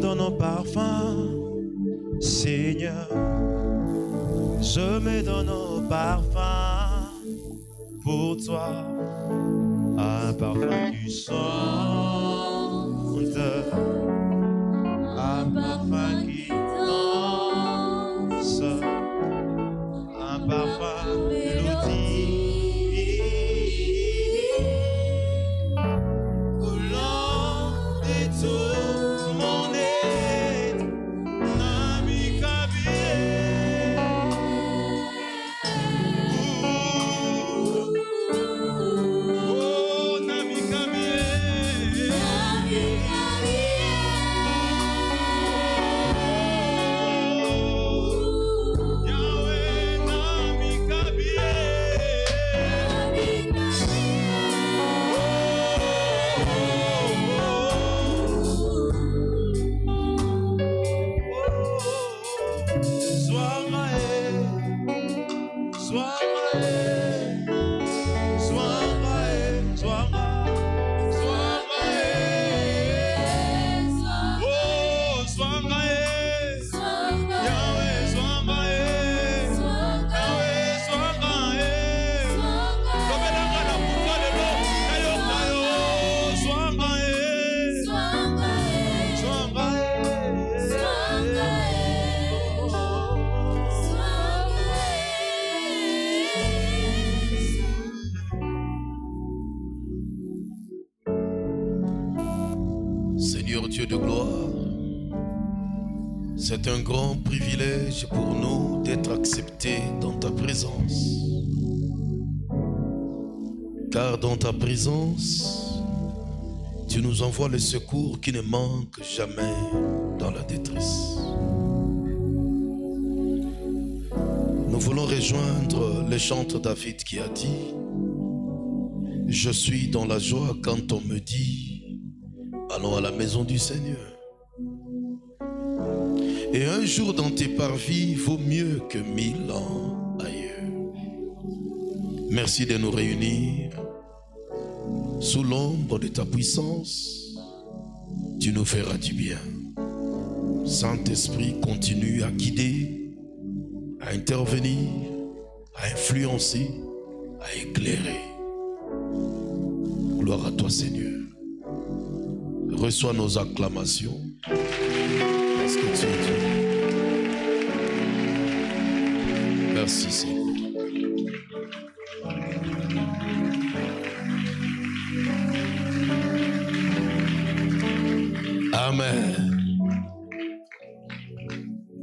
donne un parfum, Seigneur. Je me donne un parfum pour toi, un parfum qui sente, un parfum qui danse, un parfum mélodie. Seigneur Dieu de gloire, c'est un grand privilège pour nous d'être acceptés dans ta présence. Car dans ta présence, tu nous envoies le secours qui ne manque jamais dans la détresse. Nous voulons rejoindre le chanteur David qui a dit: je suis dans la joie quand on me dit allons à la maison du Seigneur. Et un jour dans tes parvis vaut mieux que 1000 ans ailleurs. Merci de nous réunir sous l'ombre de ta puissance. Tu nous feras du bien. Saint-Esprit, continue à guider, à intervenir, à influencer, à éclairer. Gloire à toi, Seigneur. Reçois nos acclamations. Parce que tu es Dieu. Merci, Seigneur. Amen.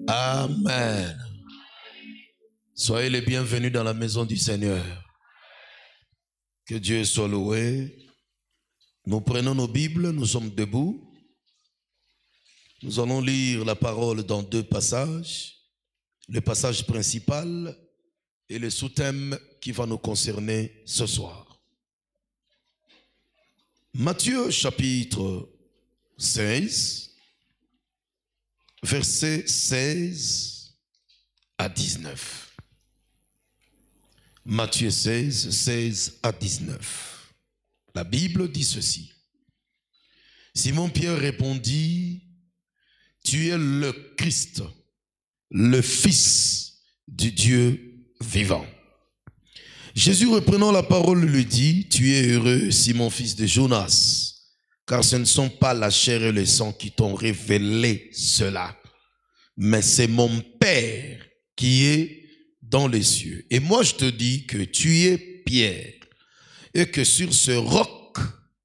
Amen. Soyez les bienvenus dans la maison du Seigneur. Que Dieu soit loué. Nous prenons nos Bibles, nous sommes debout. Nous allons lire la parole dans 2 passages. Le passage principal et le sous-thème qui va nous concerner ce soir. Matthieu chapitre 16, versets 16 à 19. Matthieu 16, 16 à 19. La Bible dit ceci. Simon-Pierre répondit: tu es le Christ, le Fils du Dieu vivant. Jésus, reprenant la parole, lui dit: tu es heureux, Simon, fils de Jonas, car ce ne sont pas la chair et le sang qui t'ont révélé cela, mais c'est mon Père qui est dans les cieux. Et moi je te dis que tu es Pierre, et que sur ce roc,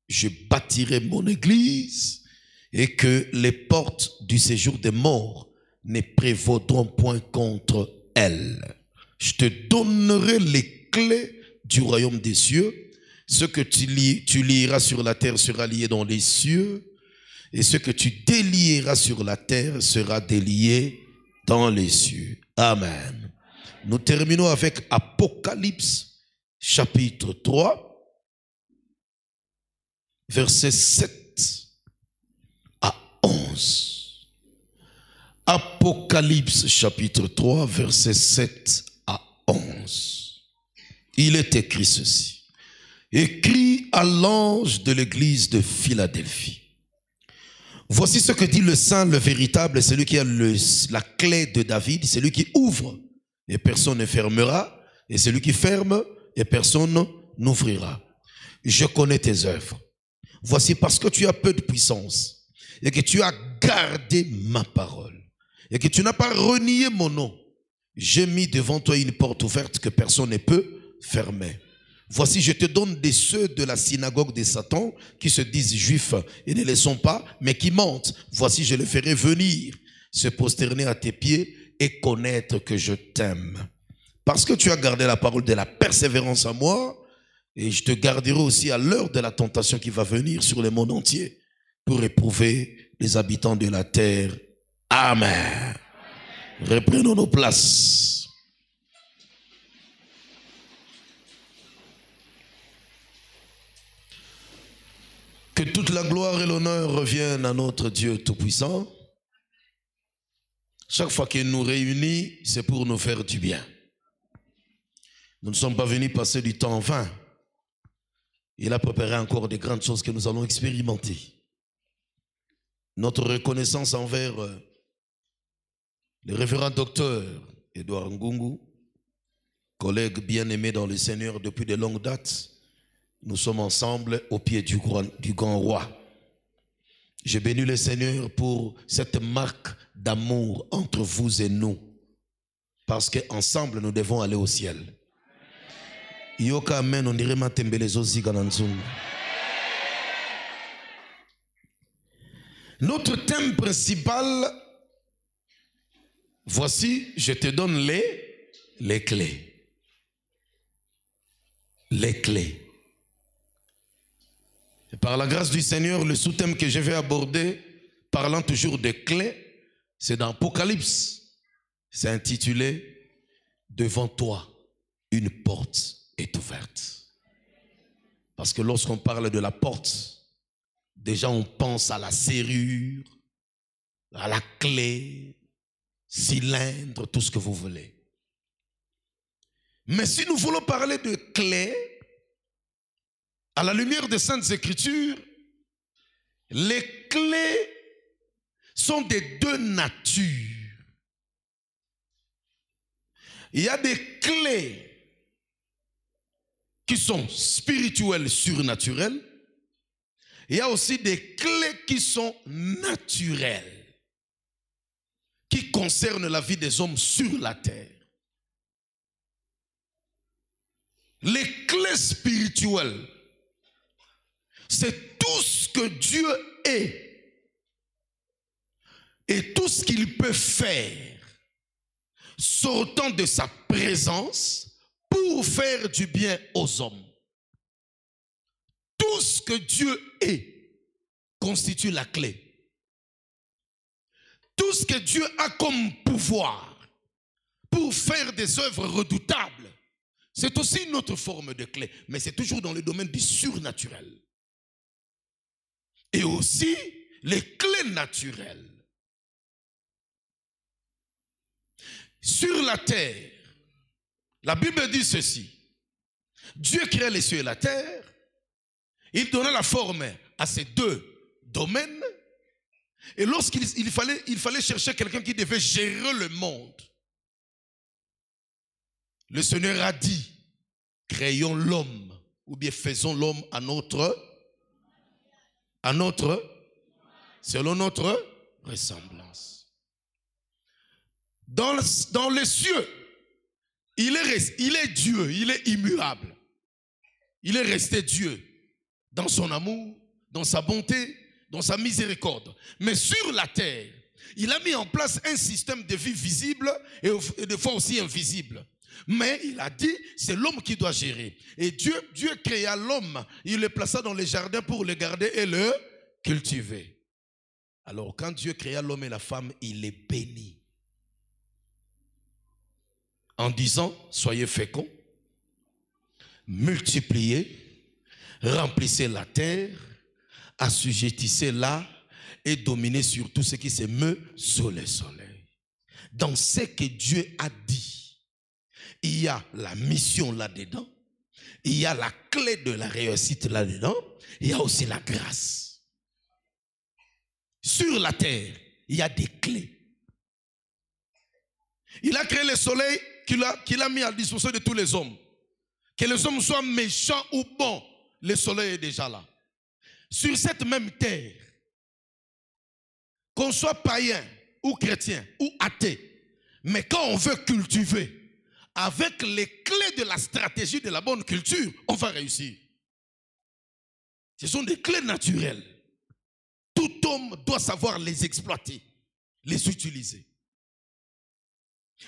je bâtirai mon église, et que les portes du séjour des morts ne prévaudront point contre elle. Je te donnerai les clés du royaume des cieux. Ce que tu lieras sur la terre sera lié dans les cieux, et ce que tu délieras sur la terre sera délié dans les cieux. Amen. Nous terminons avec Apocalypse chapitre 3. Versets 7 à 11. Apocalypse chapitre 3, versets 7 à 11. Il est écrit ceci. Écrit à l'ange de l'église de Philadelphie. Voici ce que dit le saint, le véritable, celui qui a la clé de David, celui qui ouvre et personne ne fermera, et celui qui ferme et personne n'ouvrira. Je connais tes œuvres. Voici parce que tu as peu de puissance et que tu as gardé ma parole et que tu n'as pas renié mon nom. J'ai mis devant toi une porte ouverte que personne ne peut fermer. Voici, je te donne des ceux de la synagogue de Satan qui se disent juifs et ne le sont pas, mais qui mentent. Voici, je les ferai venir, se prosterner à tes pieds et connaître que je t'aime. Parce que tu as gardé la parole de la persévérance à moi, et je te garderai aussi à l'heure de la tentation qui va venir sur le monde entier pour éprouver les habitants de la terre. Amen. Reprenons nos places. Que toute la gloire et l'honneur reviennent à notre Dieu Tout-Puissant. Chaque fois qu'il nous réunit, c'est pour nous faire du bien. Nous ne sommes pas venus passer du temps en vain. Il a préparé encore des grandes choses que nous allons expérimenter. Notre reconnaissance envers le révérend docteur Edouard Ngungu, collègue bien-aimé dans le Seigneur depuis de longues dates. Nous sommes ensemble au pied du grand roi. Je bénis le Seigneur pour cette marque d'amour entre vous et nous. Parce qu'ensemble, nous devons aller au ciel. Yoka amen, on dirait matembelezo zigananzum. Notre thème principal, voici, je te donne les clés. Les clés. Et par la grâce du Seigneur, le sous-thème que je vais aborder, parlant toujours de clés, c'est dans Apocalypse. C'est intitulé « Devant toi, une porte est ouverte ». Parce que lorsqu'on parle de la porte, déjà on pense à la serrure, à la clé, cylindre, tout ce que vous voulez. Mais si nous voulons parler de clés, à la lumière des Saintes Écritures, les clés sont des deux natures. Il y a des clés qui sont spirituelles, surnaturelles. Il y a aussi des clés qui sont naturelles, qui concernent la vie des hommes sur la terre. Les clés spirituelles, c'est tout ce que Dieu est et tout ce qu'il peut faire sortant de sa présence pour faire du bien aux hommes. Tout ce que Dieu est constitue la clé. Tout ce que Dieu a comme pouvoir pour faire des œuvres redoutables, c'est aussi une autre forme de clé, mais c'est toujours dans le domaine du surnaturel. Et aussi les clés naturelles. Sur la terre, la Bible dit ceci. Dieu créa les cieux et la terre. Il donna la forme à ces deux domaines. Et lorsqu'il fallait chercher quelqu'un qui devait gérer le monde, le Seigneur a dit, créons l'homme, ou bien faisons l'homme selon notre ressemblance. Dans les cieux, il est Dieu, il est immuable. Il est resté Dieu dans son amour, dans sa bonté, dans sa miséricorde. Mais sur la terre, il a mis en place un système de vie visible et des fois aussi invisible. Mais il a dit, c'est l'homme qui doit gérer. Et Dieu créa l'homme, il le plaça dans les jardins pour le garder et le cultiver. Alors quand Dieu créa l'homme et la femme, il les bénit. En disant, soyez féconds, multipliez, remplissez la terre, assujettissez-la et dominez sur tout ce qui se meut sous le soleil. Dans ce que Dieu a dit, il y a la mission là-dedans, il y a la clé de la réussite là-dedans, il y a aussi la grâce. sur la terre, il y a des clés. Il a créé le soleil qu'il a mis à disposition de tous les hommes. Que les hommes soient méchants ou bons, le soleil est déjà là. Sur cette même terre, qu'on soit païen ou chrétien ou athée, mais quand on veut cultiver, avec les clés de la stratégie de la bonne culture, on va réussir. Ce sont des clés naturelles. Tout homme doit savoir les exploiter, les utiliser.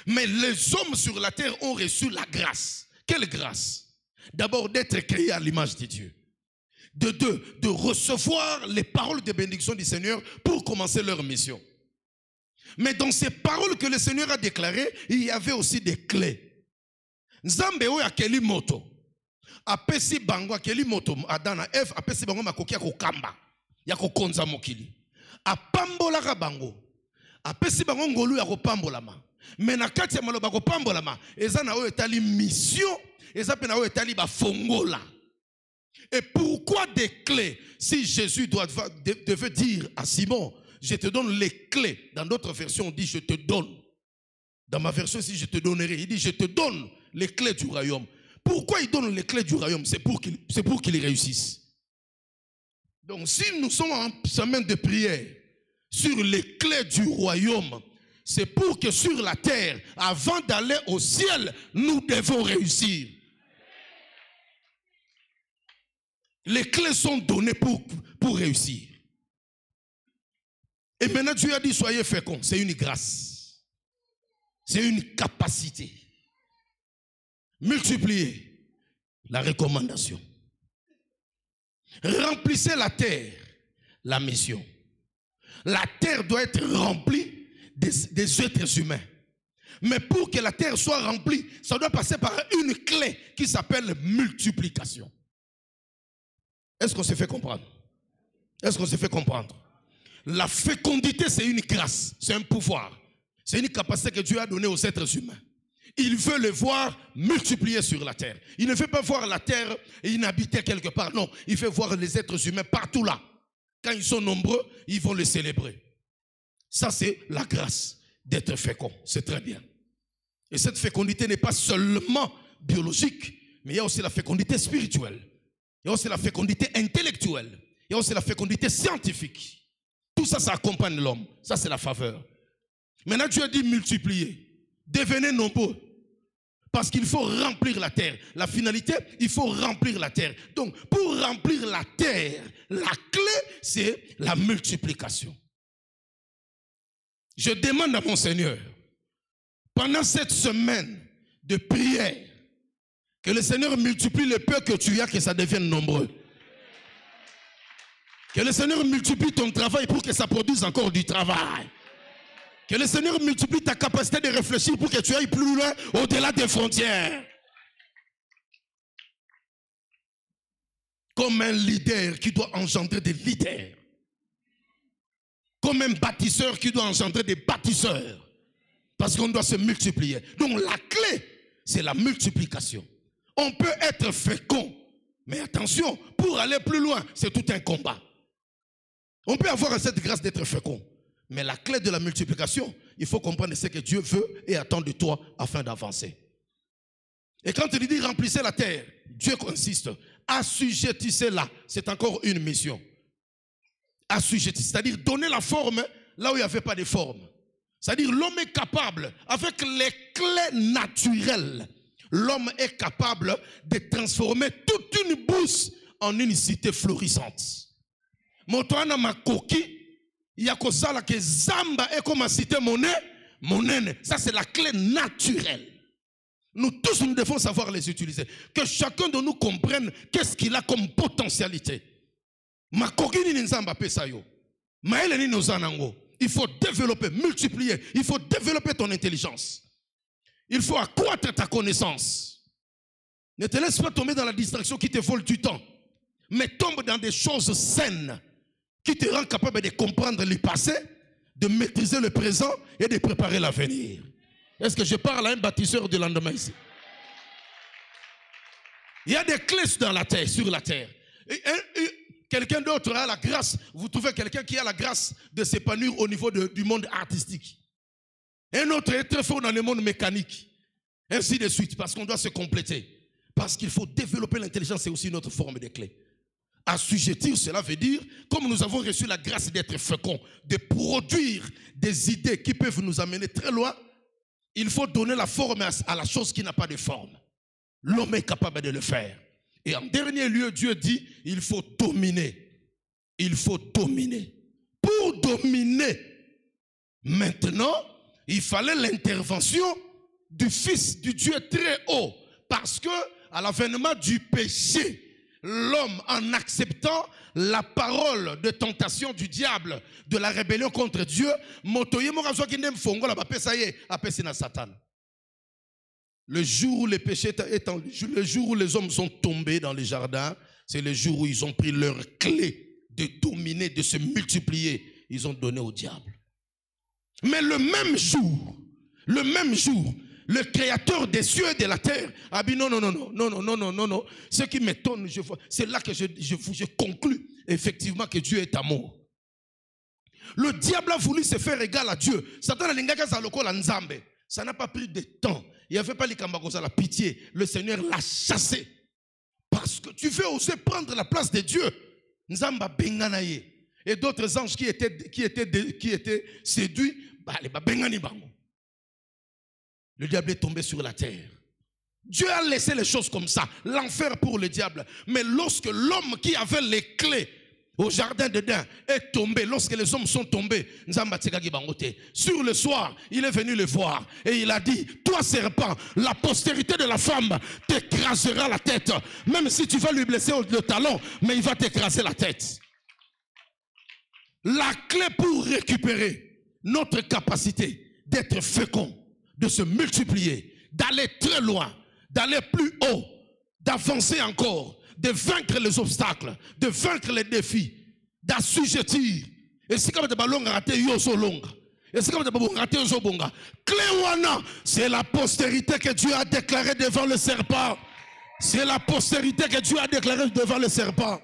Mais les hommes sur la terre ont reçu la grâce. Quelle grâce? D'abord d'être créés à l'image de Dieu. De deux, de recevoir les paroles de bénédiction du Seigneur pour commencer leur mission. Mais dans ces paroles que le Seigneur a déclarées, il y avait aussi des clés. Nzambe oyo akeli moto. Apesi bango akeli moto Adana F apesi bango makoki ya kokamba. Ya kokonza mokili. Apambolaka bango. Apesi bango ngolu ya kopambolama. Mais na kati ya maloba kopambolama, eza na oyo etali mission, eza pe na oyo etali ba fongola. Et pourquoi des clés? Si Jésus devait dire à Simon, je te donne les clés. Dans d'autres versions, on dit je te donne. Dans ma version, si je te donnerai, il dit je te donne les clés du royaume. Pourquoi il donne les clés du royaume? C'est pour qu'il réussisse. Donc si nous sommes en semaine de prière sur les clés du royaume, c'est pour que sur la terre, avant d'aller au ciel, nous devons réussir. Les clés sont données pour réussir. Et maintenant Dieu a dit soyez féconds. C'est une grâce. C'est une capacité. Multipliez la recommandation. Remplissez la terre, la mission. La terre doit être remplie des êtres humains. Mais pour que la terre soit remplie, ça doit passer par une clé qui s'appelle multiplication. Est-ce qu'on se fait comprendre? Est-ce qu'on se fait comprendre? La fécondité, c'est une grâce, c'est un pouvoir. C'est une capacité que Dieu a donnée aux êtres humains. Il veut le voir multiplier sur la terre. Il ne veut pas voir la terre inhabitée quelque part. Non, il fait voir les êtres humains partout là. Quand ils sont nombreux, ils vont les célébrer. Ça, c'est la grâce d'être fécond. C'est très bien. Et cette fécondité n'est pas seulement biologique, mais il y a aussi la fécondité spirituelle. Il y a aussi la fécondité intellectuelle. Il y a aussi la fécondité scientifique. Tout ça, ça accompagne l'homme. Ça, c'est la faveur. Maintenant, Dieu a dit multiplier. Devenez nombreux. Parce qu'il faut remplir la terre. La finalité, il faut remplir la terre. Donc, pour remplir la terre, la clé, c'est la multiplication. Je demande à mon Seigneur, pendant cette semaine de prière, que le Seigneur multiplie le peu que tu as, que ça devienne nombreux. Que le Seigneur multiplie ton travail pour que ça produise encore du travail. Que le Seigneur multiplie ta capacité de réfléchir pour que tu ailles plus loin, au-delà des frontières. Comme un leader qui doit engendrer des leaders. Comme un bâtisseur qui doit engendrer des bâtisseurs. Parce qu'on doit se multiplier. Donc la clé, c'est la multiplication. On peut être fécond, mais attention, pour aller plus loin, c'est tout un combat. On peut avoir cette grâce d'être fécond. Mais la clé de la multiplication, il faut comprendre ce que Dieu veut et attend de toi afin d'avancer. Et quand il dit remplissez la terre, Dieu consiste, assujettissez-la. C'est encore une mission. Assujettissez, c'est-à-dire donner la forme là où il n'y avait pas de forme. C'est-à-dire l'homme est capable, avec les clés naturelles, l'homme est capable de transformer toute une bourse en une cité florissante. Motoana makoki. Il y a que ça là que Zamba est comme cité monnaie. Ça c'est la clé naturelle. Nous tous nous devons savoir les utiliser. Que chacun de nous comprenne qu'est-ce qu'il a comme potentialité. Il faut développer, multiplier. Il faut développer ton intelligence. Il faut accroître ta connaissance. Ne te laisse pas tomber dans la distraction qui te vole du temps. Mais tombe dans des choses saines qui te rend capable de comprendre le passé, de maîtriser le présent et de préparer l'avenir. Est-ce que je parle à un bâtisseur du lendemain ici? Il y a des clés dans la terre, sur la terre. Quelqu'un d'autre a la grâce. Vous trouvez quelqu'un qui a la grâce de s'épanouir au niveau du monde artistique. Un autre est très fort dans le monde mécanique. Ainsi de suite, parce qu'on doit se compléter. Parce qu'il faut développer l'intelligence, c'est aussi une autre forme de clé. Assujettir, cela veut dire, comme nous avons reçu la grâce d'être féconds, de produire des idées qui peuvent nous amener très loin, il faut donner la forme à la chose qui n'a pas de forme. L'homme est capable de le faire. Et en dernier lieu, Dieu dit, il faut dominer. Il faut dominer. Pour dominer, maintenant, il fallait l'intervention du Fils du Dieu très haut. Parce que, à l'avènement du péché, l'homme, en acceptant la parole de tentation du diable, de la rébellion contre Dieu, le jour où les péchés le jour où les hommes sont tombés dans les jardins, c'est le jour où ils ont pris leur clé de dominer, de se multiplier. Ils ont donné au diable. Mais le même jour, le créateur des cieux et de la terre a dit non. Ce qui m'étonne, c'est là que je conclus effectivement que Dieu est amour. Le diable a voulu se faire égal à Dieu. Satan a l'ingaka zaloko la nzambe. Ça n'a pas pris de temps. Il n'y avait pas les kambakosa, la pitié. Le Seigneur l'a chassé. Parce que tu veux oser prendre la place de Dieu. Nzamba benganaye. Et d'autres anges qui étaient séduits, les bengani bango. Le diable est tombé sur la terre. Dieu a laissé les choses comme ça. L'enfer pour le diable. Mais lorsque l'homme qui avait les clés au jardin d'Éden est tombé, lorsque les hommes sont tombés, sur le soir, il est venu le voir et il a dit, toi serpent, la postérité de la femme t'écrasera la tête. Même si tu vas lui blesser le talon, mais il va t'écraser la tête. La clé pour récupérer notre capacité d'être fécond, de se multiplier, d'aller très loin, d'aller plus haut, d'avancer encore, de vaincre les obstacles, de vaincre les défis, d'assujettir. Et c'est comme des ballons ratés, yoso longa. Et c'est comme des ballons ratés, yoso bonga. Cléwana, c'est la postérité que Dieu a déclarée devant le serpent. C'est la postérité que Dieu a déclarée devant le serpent.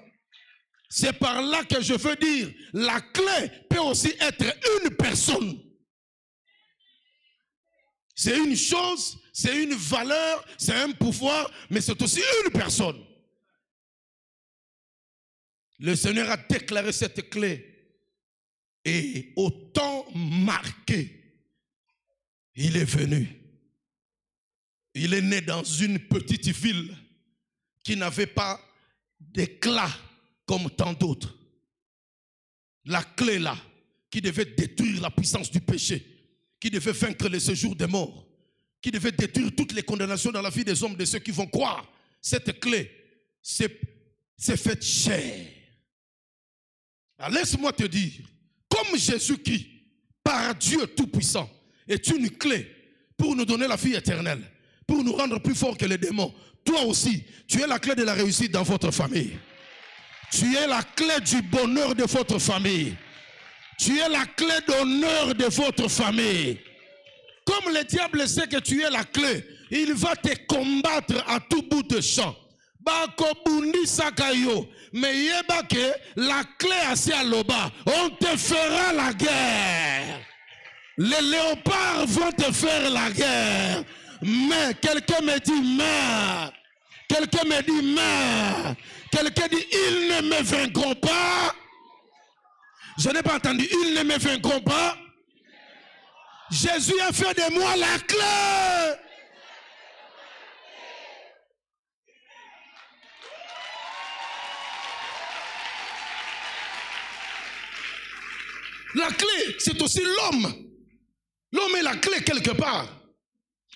C'est par là que je veux dire, la clé peut aussi être une personne. C'est une chose, c'est une valeur, c'est un pouvoir, mais c'est aussi une personne. Le Seigneur a déclaré cette clé. Et au temps marqué, il est venu. Il est né dans une petite ville qui n'avait pas d'éclat comme tant d'autres. La clé là, qui devait détruire la puissance du péché, qui devait vaincre le séjour des morts, qui devait détruire toutes les condamnations dans la vie des hommes, de ceux qui vont croire. Cette clé, c'est faite chair. Alors laisse-moi te dire, comme Jésus-Christ, par Dieu Tout-Puissant, est une clé pour nous donner la vie éternelle, pour nous rendre plus forts que les démons, toi aussi, tu es la clé de la réussite dans votre famille. Tu es la clé du bonheur de votre famille. Tu es la clé d'honneur de votre famille. Comme le diable sait que tu es la clé, il va te combattre à tout bout de champ. Mais yebake, la clé assez à l'oba, on te fera la guerre. Les léopards vont te faire la guerre. Mais quelqu'un me dit mais. Quelqu'un me dit mais. Quelqu'un dit ils ne me vaincront pas. Je n'ai pas entendu, ils ne me vaincront pas. Jésus a fait de moi la clé. La clé, c'est aussi l'homme. L'homme est la clé quelque part.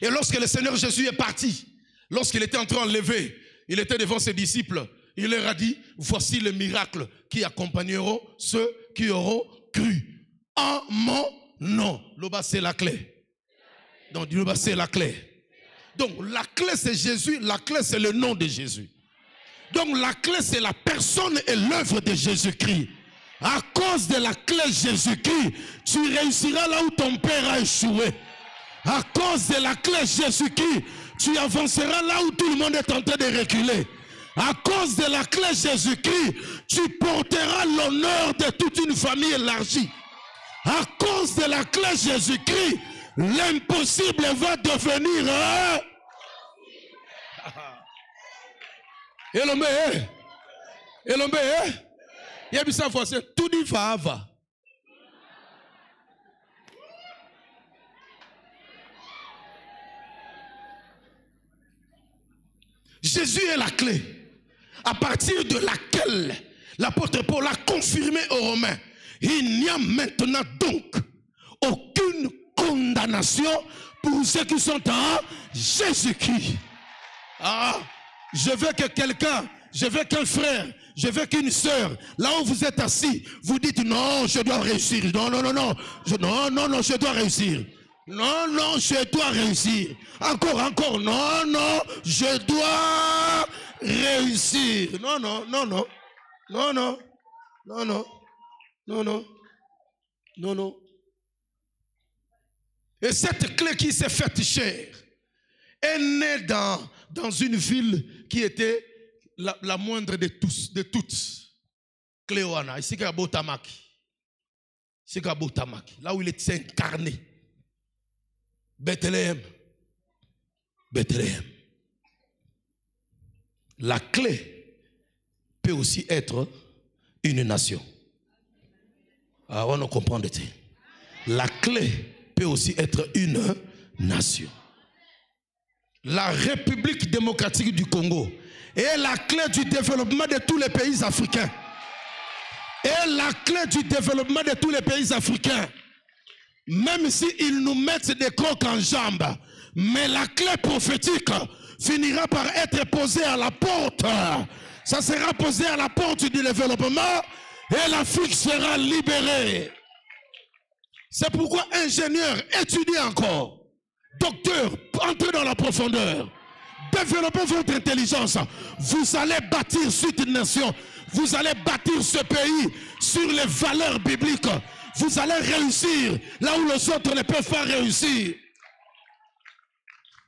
Et lorsque le Seigneur Jésus est parti, lorsqu'il était en train de lever, il était devant ses disciples, il leur a dit, voici les miracles qui accompagneront ceux qui auront cru. En mon nom. L'oba, c'est la clé. Donc, l'oba, c'est la clé. Donc, la clé, c'est Jésus. La clé, c'est le nom de Jésus. Donc, la clé, c'est la personne et l'œuvre de Jésus-Christ. À cause de la clé Jésus-Christ, tu réussiras là où ton père a échoué. À cause de la clé Jésus-Christ, tu avanceras là où tout le monde est en train de reculer. À cause de la clé Jésus-Christ, tu porteras l'honneur de toute une famille élargie. À cause de la clé Jésus-Christ, l'impossible va devenir... Elombe, Elombe, Yabisa Fosse, tout dit va. Jésus est la clé, à partir de laquelle l'apôtre Paul a confirmé aux Romains. Il n'y a maintenant donc aucune condamnation pour ceux qui sont en Jésus-Christ. Ah, je veux que quelqu'un, je veux qu'un frère, je veux qu'une sœur, là où vous êtes assis, vous dites non, je dois réussir. Non, je dois réussir. Non, je dois réussir. Encore, non, je dois réussir. Non. Et cette clé qui s'est faite chère est née dans une ville qui était la moindre de toutes. Cléoana, ici qu'à Botamaki. Là où il est incarné. Bethléem. La clé peut aussi être une nation. Ah, on comprend. La clé peut aussi être une nation. La République démocratique du Congo est la clé du développement de tous les pays africains. Même s'ils nous mettent des crocs en jambes, mais la clé prophétique finira par être posée à la porte. Ça sera posé à la porte du développement et l'Afrique sera libérée. C'est pourquoi ingénieur, étudiez encore. Docteur, entrez dans la profondeur. Développez votre intelligence. Vous allez bâtir cette nation. Vous allez bâtir ce pays sur les valeurs bibliques. Vous allez réussir là où les autres ne peuvent pas réussir.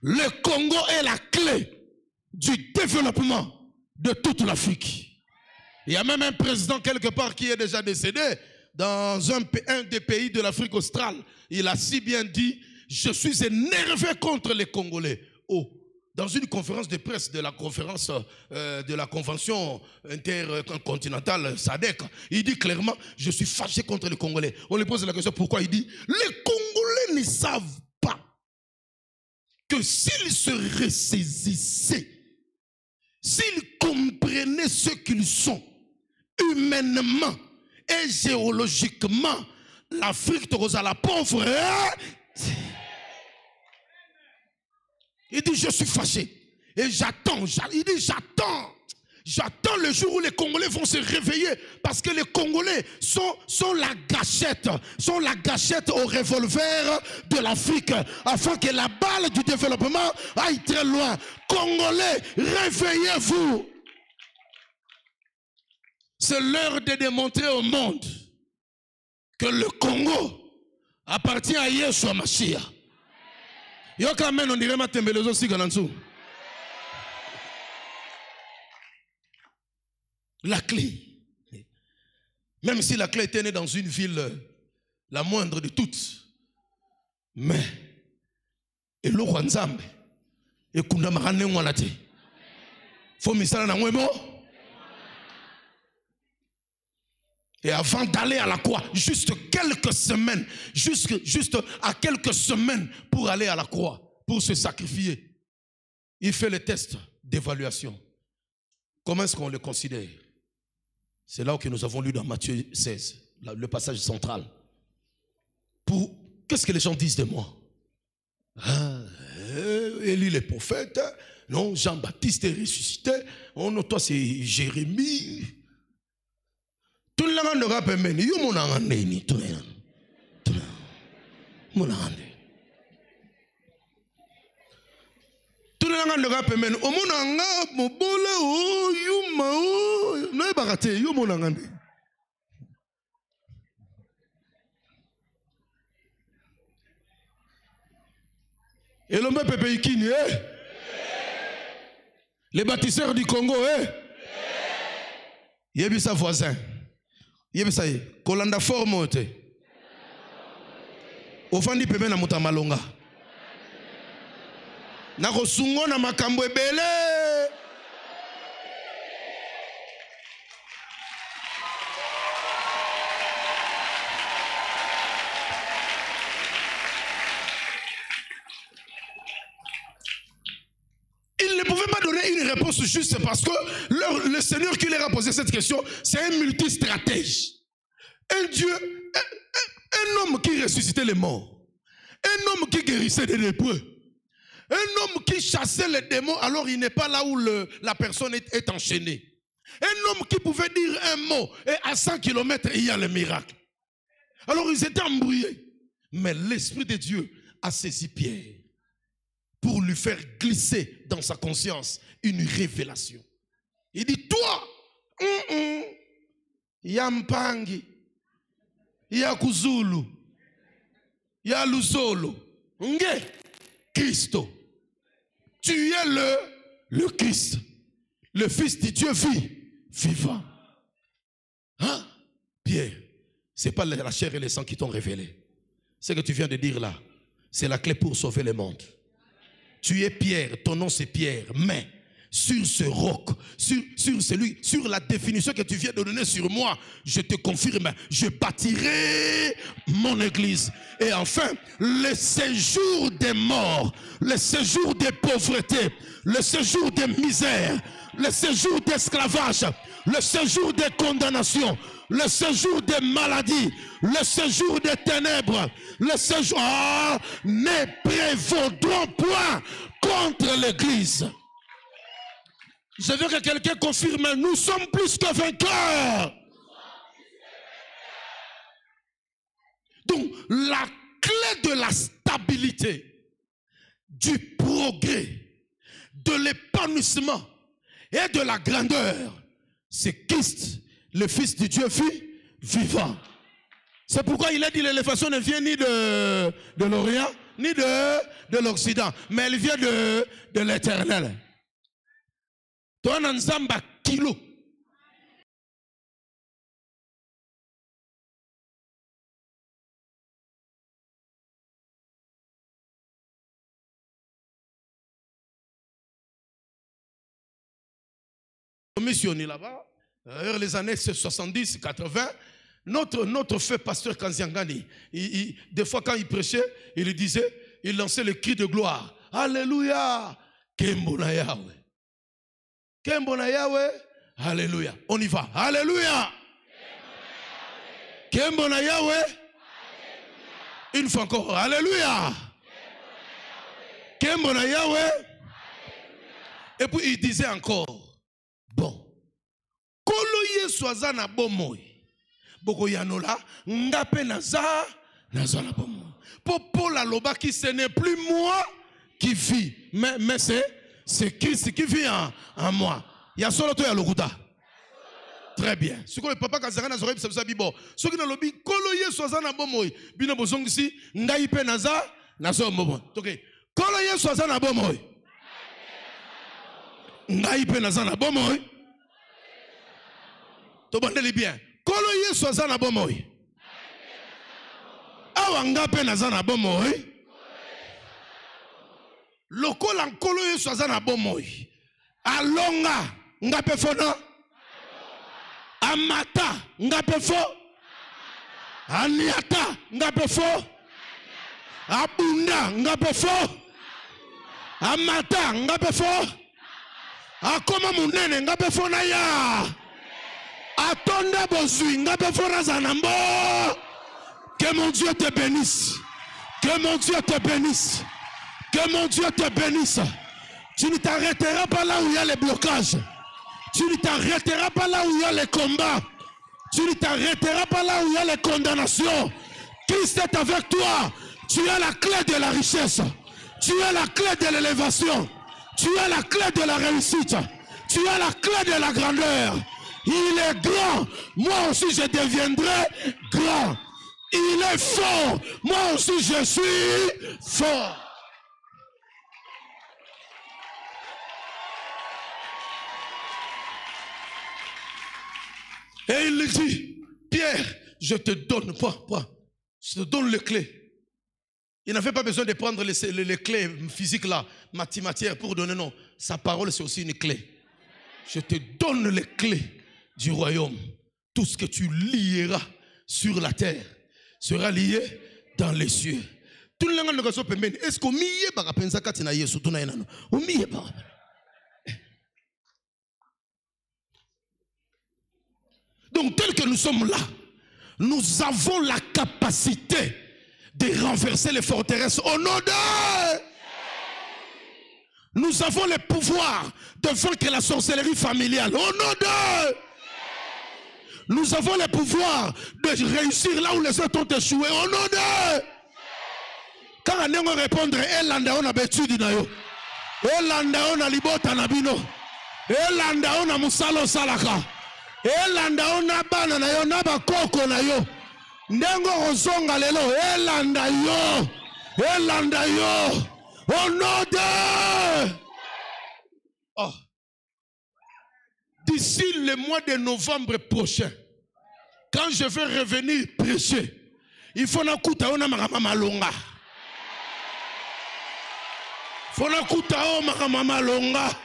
Le Congo est la clé du développement de toute l'Afrique. Il y a même un président quelque part qui est déjà décédé dans un des pays de l'Afrique australe. Il a si bien dit: je suis énervé contre les Congolais. Oh, dans une conférence de presse de la conférence de la convention intercontinentale SADC, il dit clairement: je suis fâché contre les Congolais. On lui pose la question pourquoi. Il dit: les Congolais ne savent pas que s'ils se ressaisissaient, s'ils comprenaient ce qu'ils sont humainement et géologiquement, l'Afrique de la pauvre. Il dit: je suis fâché et j'attends. Il dit: j'attends le jour où les Congolais vont se réveiller, parce que les Congolais sont la gâchette au revolver de l'Afrique, afin que la balle du développement aille très loin. Congolais, réveillez-vous. C'est l'heure de démontrer au monde que le Congo appartient à Yeshua Mashiach. On dirait la clé. Même si la clé était née dans une ville la moindre de toutes, mais et le Rwanzambe et Kundamarane Wanate faut misala na mwemo. Et avant d'aller à la croix, juste quelques semaines, juste à quelques semaines pour aller à la croix, pour se sacrifier, il fait le test d'évaluation. Comment est-ce qu'on le considère? C'est là que nous avons lu dans Matthieu 16, le passage central. Qu'est-ce que les gens disent de moi? Élie le prophète, non, Jean-Baptiste est ressuscité, non, toi c'est Jérémie. Tout le monde aura permis. Yo mon angane tout mon angane. Tout le monde aura permis. O mon anga mobole o yuma o no ebakate yo mon angane. Et l'homme pepe ikini Les bâtisseurs du Congo, Yebisa voisin. Yebisa Kolanda formote. Ofandi peme na mutamalonga. Nako sungo na makambo ebele. Ils ne pouvaient pas donner une réponse juste parce que le Seigneur qui leur a posé cette question, c'est un multistratège. Un Dieu, un homme qui ressuscitait les morts. Un homme qui guérissait des lépreux. Un homme qui chassait les démons alors il n'est pas là où la personne est enchaînée. Un homme qui pouvait dire un mot et à 100 km il y a le miracle. Alors ils étaient embrouillés. Mais l'Esprit de Dieu a saisi Pierre pour lui faire glisser dans sa conscience une révélation. Il dit, toi, Yampangi, Yakuzulu, Yaluzolo, Nge, Christo. Tu es le Christ, le Fils du Dieu vivant. Hein? Pierre, ce n'est pas la chair et le sang qui t'ont révélé. Ce que tu viens de dire là, c'est la clé pour sauver le monde. Tu es Pierre, ton nom c'est Pierre, mais sur ce roc, sur la définition que tu viens de donner sur moi, je te confirme, je bâtirai mon église. Et enfin, le séjour des morts, le séjour des pauvretés, le séjour des misères, le séjour d'esclavage, le séjour des condamnations, le séjour des maladies, le séjour des ténèbres, le séjour ne prévaudront point contre l'église. Je veux que quelqu'un confirme, nous sommes plus que vainqueurs. Donc, la clé de la stabilité, du progrès, de l'épanouissement et de la grandeur, c'est Christ, le Fils du Dieu vivant. C'est pourquoi il a dit l'élévation ne vient ni de l'Orient, ni de l'Occident, mais elle vient de l'Éternel. Toi, Nzamba kilo. Missionné là-bas, les années 70, 80, notre fait pasteur Kanziangani, des fois quand il prêchait, il disait, il lançait le cri de gloire. Alléluia! Kembona Yahweh. Kembona Yahweh. Alléluia. On y va. Alléluia. Kembona Yahweh. Une fois encore. Alléluia. Kembona Yahweh. Et puis il disait encore, bon, kolo yesoaza na bomoy. Boko yanola, ngape naza na bomoy. Popo la loba qui ce n'est plus moi qui vit, mais c'est Christ qui vit en moi. Il y a solo to ya lokuta. Très bien. Ce que le papa Kazara na zoreb ça bibo. Ce qui na lobi kolo yesoaza na bomoy. Bino bozongisi ngai pe naza bomoy. OK. Kolo yesoaza na bomoy. Ngai pe naza na bomoy. To bandeli bien. Kolo yesoaza na bomoy. Awa ngape naza na bomoy. Lokola nkolo yesu aza na bomoy. Alonga ngape fona. Amata ngape fo. Aniata ngape fo. Abunda ngape fo. Amata ngape fo. Akoma munene ngape fo na ya. Atonda bozui ngape fo na zanambo. Que mon Dieu te bénisse. Que mon Dieu te bénisse. Que mon Dieu te bénisse. Tu ne t'arrêteras pas là où il y a les blocages. Tu ne t'arrêteras pas là où il y a les combats. Tu ne t'arrêteras pas là où il y a les condamnations. Christ est avec toi. Tu as la clé de la richesse. Tu as la clé de l'élévation. Tu as la clé de la réussite. Tu as la clé de la grandeur. Il est grand. Moi aussi je deviendrai grand. Il est fort. Moi aussi je suis fort. Et il dit, Pierre, je te donne, je te donne les clés. Il n'avait pas besoin de prendre les clés physiques là, mathématiques pour donner, non. Sa parole, c'est aussi une clé. Je te donne les clés du royaume. Tout ce que tu lieras sur la terre sera lié dans les cieux. Tout le monde est-ce qu'on m'y est pas penser qu'à t'inaïe surtout naïnano. On m'y est pas. Donc tel que nous sommes là, nous avons la capacité de renverser les forteresses au nom de... Nous avons le pouvoir de vaincre la sorcellerie familiale au nom de... Nous avons le pouvoir de réussir là où les autres ont échoué au nom de... Quand on va répondre, Elanda on a betude na yo, Elanda on a libota na bino, Elanda on a musalo salaka, Elanda on a bana na yo, na ba koko na yo, ndengo ozonga lelo, Elanda yo, au nom de... Oh. D'ici le mois de novembre prochain, quand je vais revenir prêcher, il faut na kuta ona mama longa. Fona kuta o mama longa.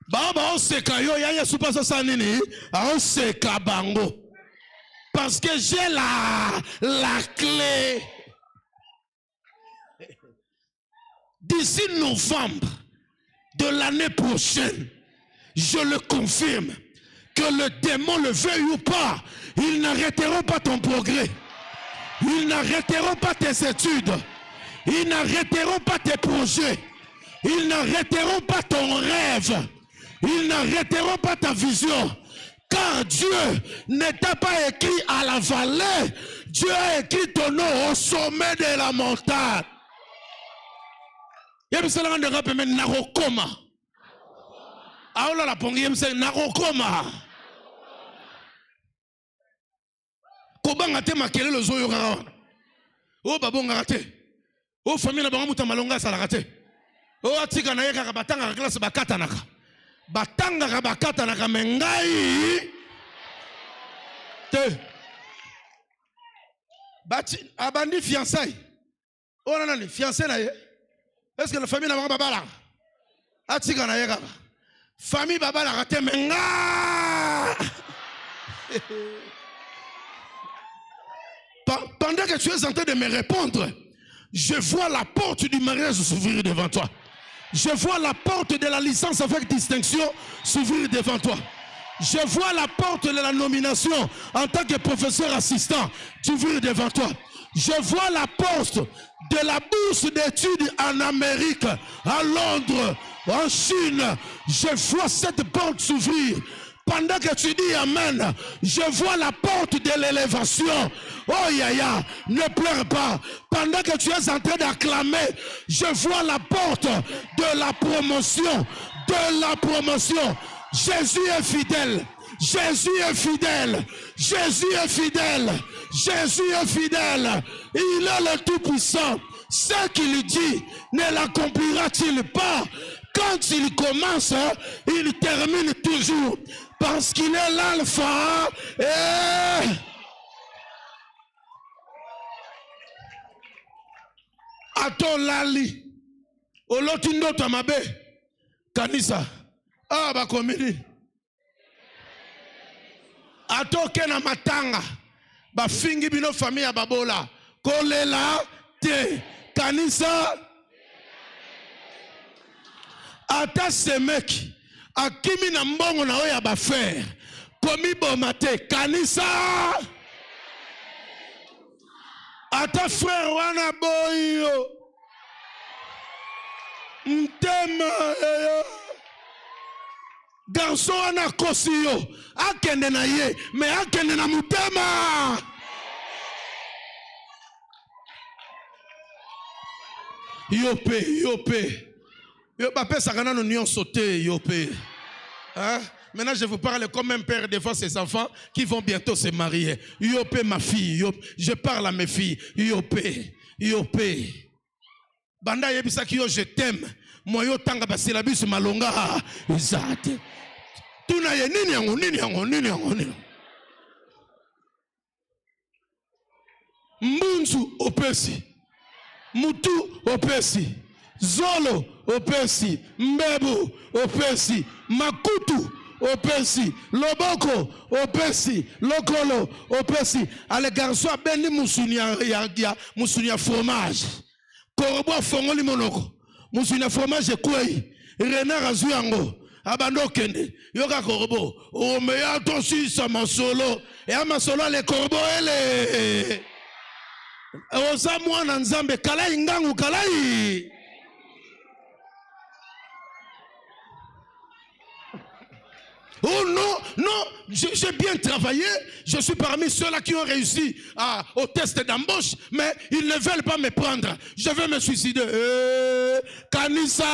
Baba oseka yo ya Yesu pas ça nini, oseka bango. Parce que j'ai la clé. D'ici novembre de l'année prochaine, je le confirme, que le démon le veuille ou pas, ils n'arrêteront pas ton progrès. Ils n'arrêteront pas tes études. Ils n'arrêteront pas tes projets. Ils n'arrêteront pas ton rêve. Ils n'arrêteront pas ta vision. Car Dieu ne t'a pas écrit à la vallée. Dieu a écrit ton nom au sommet de la montagne. Yebisela ngande rape men nakokoma. Aola la pongi yemse nakokoma. Kobanga te makele lo zoyo kaka. O babonga te. O famille na bango muta malonga salaka te. O atika na ye kaka batanga classe bakata naka. Batanga ka bakata naka mengai. Te. Bati abandi fiançailles. O nana fiancé na ye. Est-ce que la famille n'a pas babala? Atika na ye kaka. Famille babala kate menga. Pendant que tu es en train de me répondre, je vois la porte du mariage s'ouvrir devant toi. Je vois la porte de la licence avec distinction s'ouvrir devant toi. Je vois la porte de la nomination en tant que professeur assistant s'ouvrir devant toi. Je vois la porte de la bourse d'études en Amérique, à Londres, en Chine. Je vois cette porte s'ouvrir. Pendant que tu dis Amen, je vois la porte de l'élévation. Oh yaya, ne pleure pas. Pendant que tu es en train d'acclamer, je vois la porte de la promotion. De la promotion. Jésus est fidèle. Jésus est fidèle. Jésus est fidèle. Jésus est fidèle. Il est le Tout-Puissant. Ce qu'il dit, ne l'accomplira-t-il pas? Quand il commence, il termine toujours. Parce qu'il est l'alpha et... Ato lali. Olotindo tamabe. Kanisa. Ah bakomini. Ato kena matanga. Ba fingi bino famille ya babola. Kolela te. Kanisa. Ata semeki. Akimi na mbongo na oya ba faire. Komi bomate. Kanisa. Ata frère wana boyo. Ntema yo. Garçon wana kosi yo. Akende na ye. Me akende na mutema. Yope, yope. Yope, ça gana nous sauté, yope. Hein? Maintenant, je vous parle comme un père devant ses enfants qui vont bientôt se marier. Yope, ma fille. Yope. Je parle à mes filles. Yope. Yope. Banda yebisa ki yo je t'aime. Moi yo tanga basilabus malonga. Exact. tuna ye nini yango. Mbunzu opesi, mutu opesi, zolo opesi, mbebu opesi, makutu opesi, loboko opesi, lokolo opesi. Ale garçon beni musunia fromage. Korobo fongoli monoko. Musunia fromage kwei. Renard azuango. Abando kende. Yoka korobo. O meya tosi sa masolo. E a masolo le korobo ele. Oza mwana nzambe kalai ngangu kalai. Oh non, non, j'ai bien travaillé, je suis parmi ceux-là qui ont réussi au test d'embauche, mais ils ne veulent pas me prendre. Je vais me suicider. Kanisa!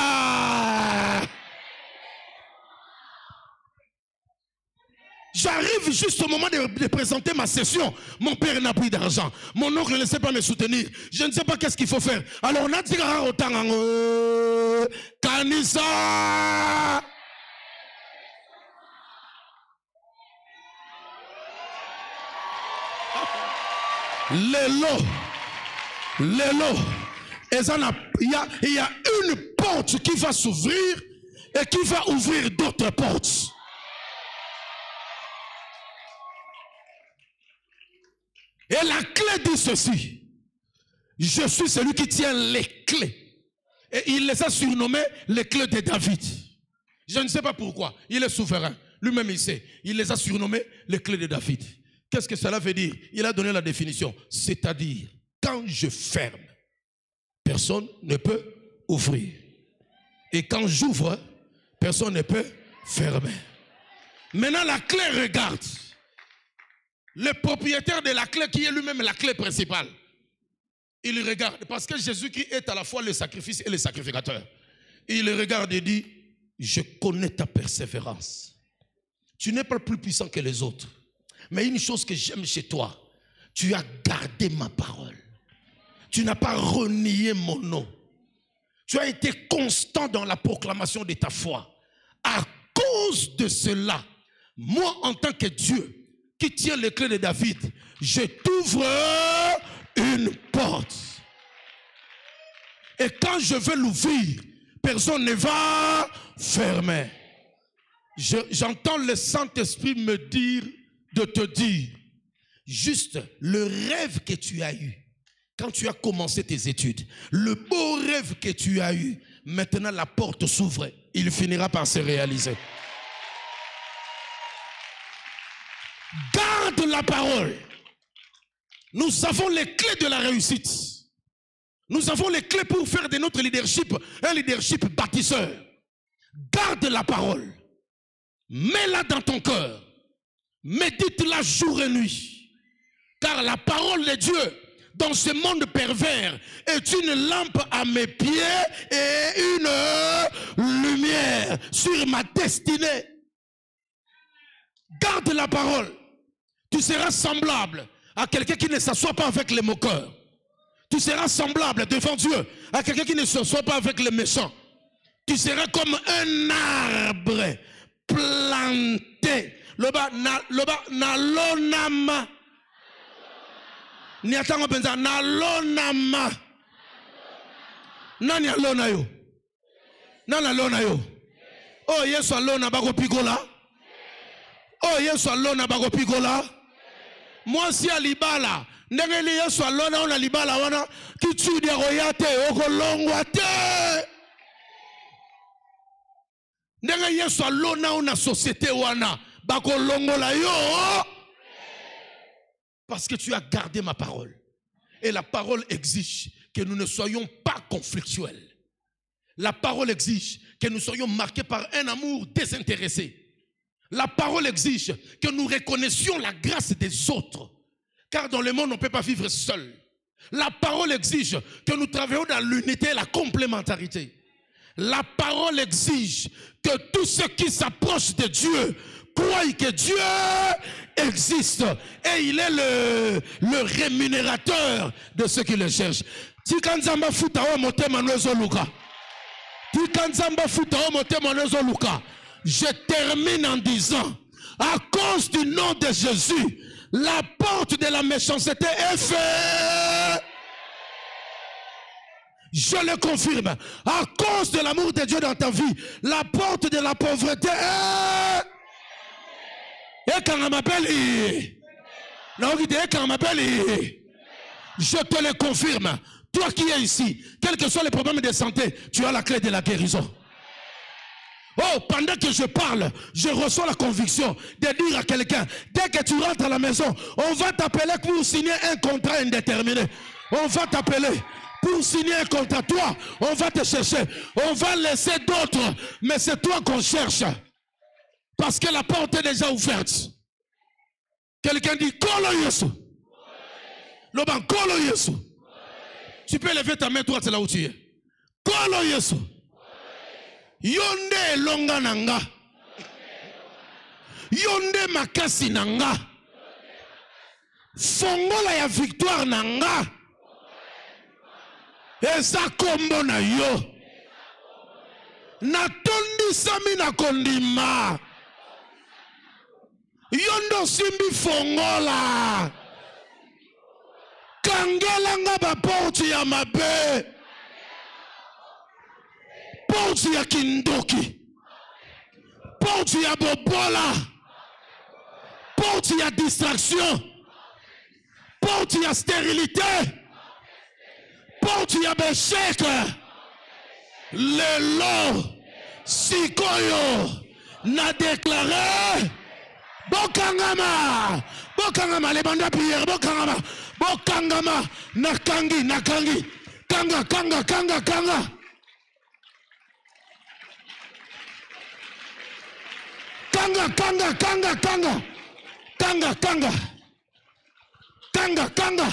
J'arrive juste au moment de présenter ma session. Mon père n'a plus d'argent. Mon oncle ne sait pas me soutenir. Je ne sais pas qu'est-ce qu'il faut faire. Alors on a dit Kanisa! Il y a une porte qui va s'ouvrir et qui va ouvrir d'autres portes. Et la clé dit ceci: je suis celui qui tient les clés. Et il les a surnommées les clés de David. Je ne sais pas pourquoi. Il est souverain. Lui-même il sait. Il les a surnommées les clés de David. Qu'est-ce que cela veut dire? Il a donné la définition. C'est-à-dire, quand je ferme, personne ne peut ouvrir. Et quand j'ouvre, personne ne peut fermer. Maintenant, la clé regarde. Le propriétaire de la clé, qui est lui-même la clé principale, il regarde. Parce que Jésus-Christ est à la fois le sacrifice et le sacrificateur. Il regarde et dit: je connais ta persévérance. Tu n'es pas plus puissant que les autres. Mais une chose que j'aime chez toi, tu as gardé ma parole. Tu n'as pas renié mon nom. Tu as été constant dans la proclamation de ta foi. À cause de cela, moi en tant que Dieu qui tient les clés de David, je t'ouvre une porte. Et quand je vais l'ouvrir, personne ne va fermer. J'entends le Saint-Esprit me dire de te dire, juste le rêve que tu as eu quand tu as commencé tes études, le beau rêve que tu as eu, maintenant la porte s'ouvre, il finira par se réaliser. Garde la parole. Nous avons les clés de la réussite. Nous avons les clés pour faire de notre leadership un leadership bâtisseur. Garde la parole. Mets-la dans ton cœur. Médite-la jour et nuit. Car la parole de Dieu dans ce monde pervers est une lampe à mes pieds et une lumière sur ma destinée. Garde la parole. Tu seras semblable à quelqu'un qui ne s'assoit pas avec les moqueurs. Tu seras semblable devant Dieu à quelqu'un qui ne s'assoit pas avec les méchants. Tu seras comme un arbre planté. Loba na lonama. Ni atango penza na lonama. Nani alona yo? Nani alona yo? Oh Yesu alona bako pigola. Oh Yesu alona bako pigola. Moi si alibala. Ndenge Yesu alona ona libala wana kichudi royate okolongwa te. Ndenge Yesu alona ona société wana bakolongola yo. Parce que tu as gardé ma parole. Et la parole exige que nous ne soyons pas conflictuels. La parole exige que nous soyons marqués par un amour désintéressé. La parole exige que nous reconnaissions la grâce des autres. Car dans le monde, on ne peut pas vivre seul. La parole exige que nous travaillions dans l'unité et la complémentarité. La parole exige que tous ceux qui s'approchent de Dieu croient que Dieu existe et il est le rémunérateur de ceux qui le cherchent. Tikanzamba futa o motema nozo luka. Tikanzamba futa o motema nozo luka. Je termine en disant, à cause du nom de Jésus, la porte de la méchanceté est fermée. Je le confirme. À cause de l'amour de Dieu dans ta vie, la porte de la pauvreté est... Et quand on m'appelle, je te le confirme. Toi qui es ici, quels que soient les problèmes de santé, tu as la clé de la guérison. Oh, pendant que je parle, je reçois la conviction de dire à quelqu'un, dès que tu rentres à la maison, on va t'appeler pour signer un contrat indéterminé. On va t'appeler pour signer un contrat. Toi, on va te chercher. On va laisser d'autres, mais c'est toi qu'on cherche. Parce que la porte est déjà ouverte. Quelqu'un dit, Kolo Yesu. Loban, Kolo Yesu. Tu peux lever ta main droite là où tu es. Kolo Yesu. Yonde longa nanga. Yonde makasi nanga. Fongola ya victoire nanga. Eza kombo na yo. Natondi sami na kondima. Yondo simbi fongola. Kangelanga ba porte ya mabe. Porte ya kindoki. Porte ya bobola. Porte ya distraction. Porte ya stérilité. Porte ya béchec. Lelo sikoyo na déclaré Bokangama. Bokangama les bandes de prière. Bokangama. Bokangama. Nakangi. Nakangi. Kanga. Kanga. Kanga. Kanga. Kanga. Kanga. Kanga. Kanga. Kanga. Kanga. Kanga. Kanga.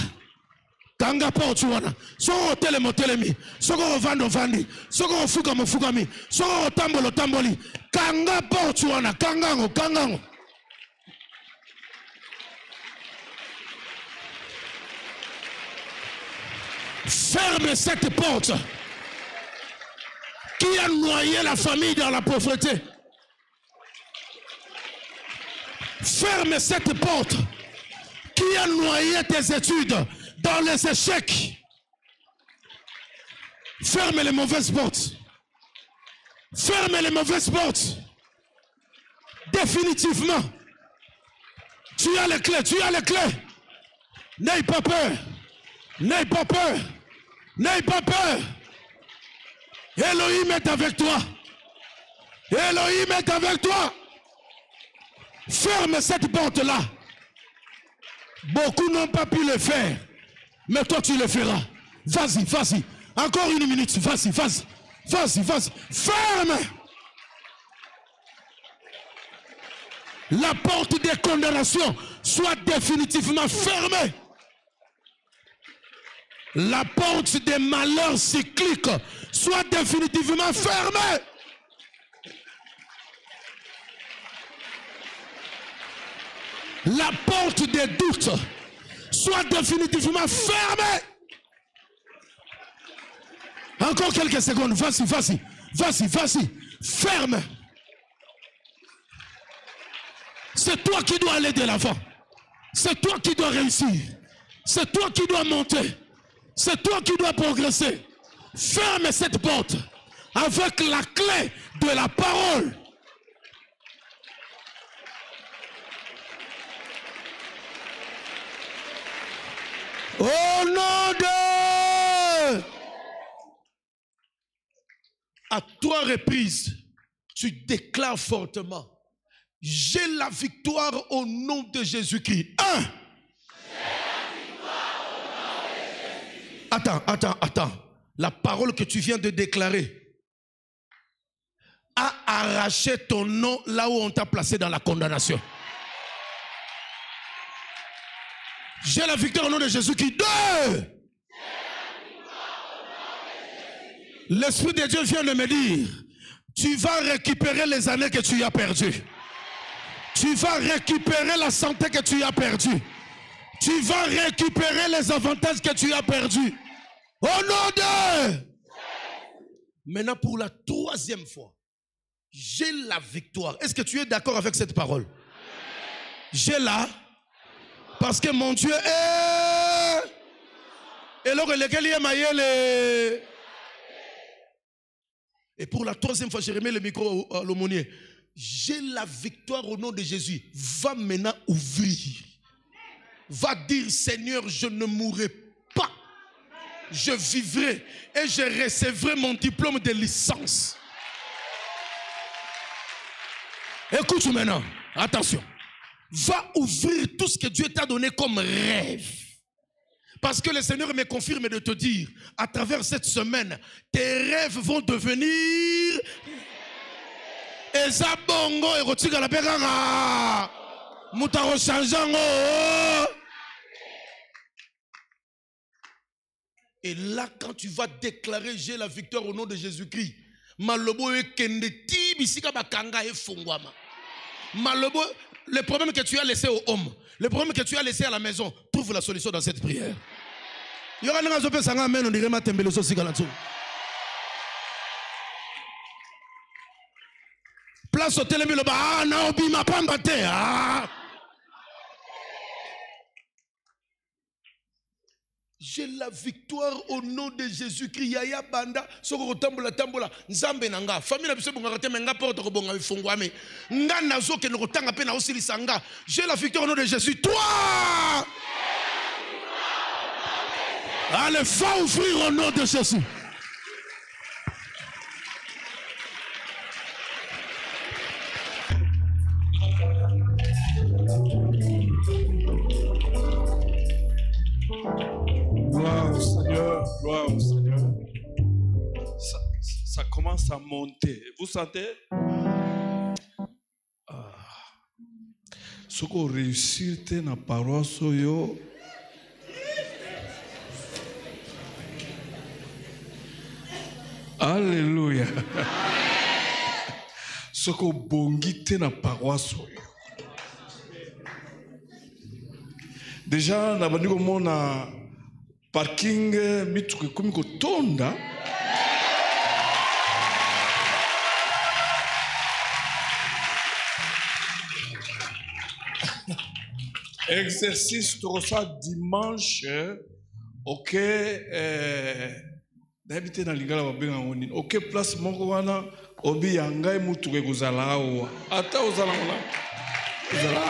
Kanga porte wana. Soko telemo telemi. Soko vando vandi. Soko fukamo fukami. Soko tambolo tamboli. Kanga porte wana. Kangango. Kangango. Ferme cette porte qui a noyé la famille dans la pauvreté. Ferme cette porte qui a noyé tes études dans les échecs. Ferme les mauvaises portes. Ferme les mauvaises portes. Définitivement. Tu as les clés, tu as les clés. N'aie pas peur. N'aie pas peur. N'aie pas peur. Elohim est avec toi. Elohim est avec toi. Ferme cette porte-là. Beaucoup n'ont pas pu le faire. Mais toi, tu le feras. Vas-y, vas-y. Encore une minute. Vas-y, vas-y. Vas-y, vas-y. Ferme. La porte des condamnations soit définitivement fermée. La porte des malheurs cycliques soit définitivement fermée. La porte des doutes soit définitivement fermée. Encore quelques secondes. Vas-y, vas-y. Vas-y, vas-y. Ferme. C'est toi qui dois aller de l'avant. C'est toi qui dois réussir. C'est toi qui dois monter. C'est toi qui dois progresser. Ferme cette porte avec la clé de la parole. Au nom de... À 3 reprises, tu déclares fortement, j'ai la victoire au nom de Jésus-Christ. 1. Attends. La parole que tu viens de déclarer a arraché ton nom là où on t'a placé dans la condamnation. J'ai la victoire au nom de Jésus-Christ. 2. L'Esprit de Dieu vient de me dire, tu vas récupérer les années que tu as perdues. Tu vas récupérer la santé que tu as perdue. Tu vas récupérer les avantages que tu as perdus. Au nom de... Maintenant, pour la 3e fois, J'ai la victoire. Est-ce que tu es d'accord avec cette parole? J'ai la. Parce que mon Dieu est. Et alors, lequel est Maïel? Et pour la troisième fois, j'ai remis le micro à l'aumônier. J'ai la victoire au nom de Jésus. Va maintenant ouvrir. Va dire, Seigneur, je ne mourrai pas. Je vivrai et je recevrai mon diplôme de licence. Écoute maintenant, attention. Va ouvrir tout ce que Dieu t'a donné comme rêve. Parce que le Seigneur me confirme de te dire, à travers cette semaine, tes rêves vont devenir... Eza bongo et rotika la pekanga. Mutaro chanjango. Et là, quand tu vas déclarer j'ai la victoire au nom de Jésus-Christ, malobo e kendeti bisika bakanga e fungwama. Malobo, le problème que tu as laissé au homme, le problème que tu as laissé à la maison, trouve la solution dans cette prière. Il y aura un peu sanga men on dirait ma tembele so sika là-dessous. Place au télémi le bas, naobi ma pambate. J'ai la victoire au nom de Jésus-Christ. Yaya banda, soko tambola tambola, nzambe nanga. Famille na biso bonga te menga porte ko bonga fongwame. Nga nazo ke no tanga pe na osili sanga. J'ai la victoire au nom de Jésus. Toi! Allez, va ouvrir au nom de Jésus. Gloire au Seigneur. Ça commence à monter. Vous sentez? Ce qu'on réussit dans la paroisse, alléluia. Ce qu'on bongite dans la paroisse. Déjà, na bandi ko mona parking mituke kumi ko tonda. Exercice tout ça dimanche. OK, d'habiter dans lingala babenga ngoni. OK, place moko wana obi yangai mutuke kozala awa. Ata ozala ngona. Ozala.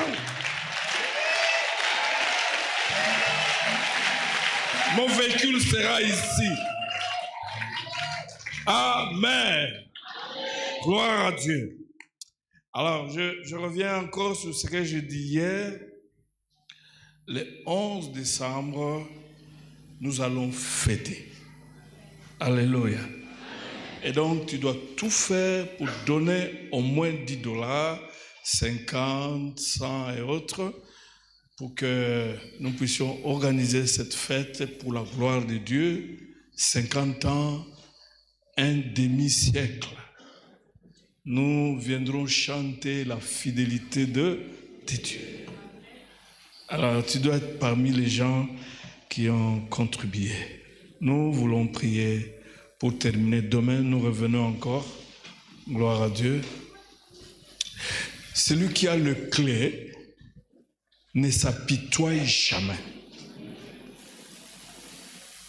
Mon véhicule sera ici. Amen. Gloire à Dieu. Alors, je reviens encore sur ce que j'ai dit hier. Le 11 décembre, nous allons fêter. Alléluia. Et donc, tu dois tout faire pour donner au moins $10, 50, 100 et autres, pour que nous puissions organiser cette fête pour la gloire de Dieu. 50 ans, un demi-siècle. Nous viendrons chanter la fidélité de Dieu. Alors, tu dois être parmi les gens qui ont contribué. Nous voulons prier pour terminer. Demain, nous revenons encore. Gloire à Dieu. Celui qui a le clé ne s'apitoie jamais.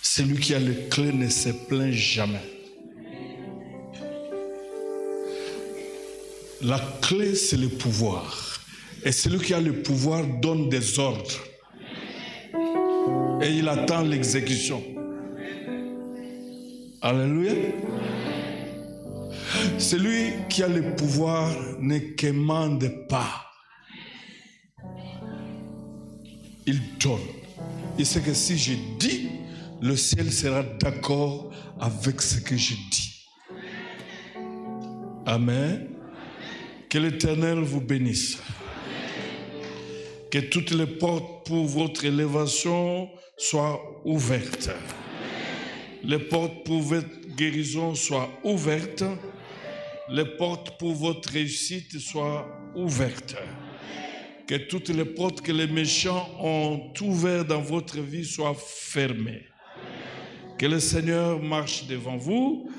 Celui qui a le clé ne se plaint jamais. La clé, c'est le pouvoir. Et celui qui a le pouvoir donne des ordres. Et il attend l'exécution. Alléluia. Celui qui a le pouvoir ne commande pas. Il donne. Il sait que si je dis, le ciel sera d'accord avec ce que je dis. Amen. Que l'Éternel vous bénisse. Que toutes les portes pour votre élévation soient ouvertes. Les portes pour votre guérison soient ouvertes. Les portes pour votre réussite soient ouvertes. Que toutes les portes que les méchants ont ouvertes dans votre vie soient fermées. Que le Seigneur marche devant vous,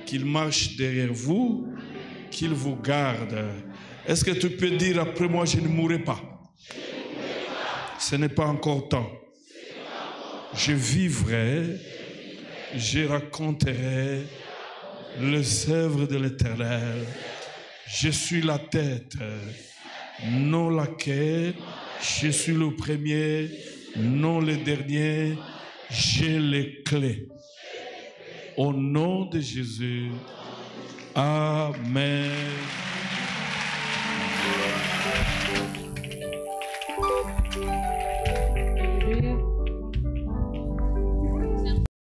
qu'il marche derrière vous, qu'il vous garde. Est-ce que tu peux dire après moi, je ne mourrai pas? Ce n'est pas encore temps. Je vivrai, je raconterai les œuvres de l'Éternel. Je suis la tête, non la queue. Je suis le premier, non le dernier. J'ai les clés. Au nom de Jésus. Amen.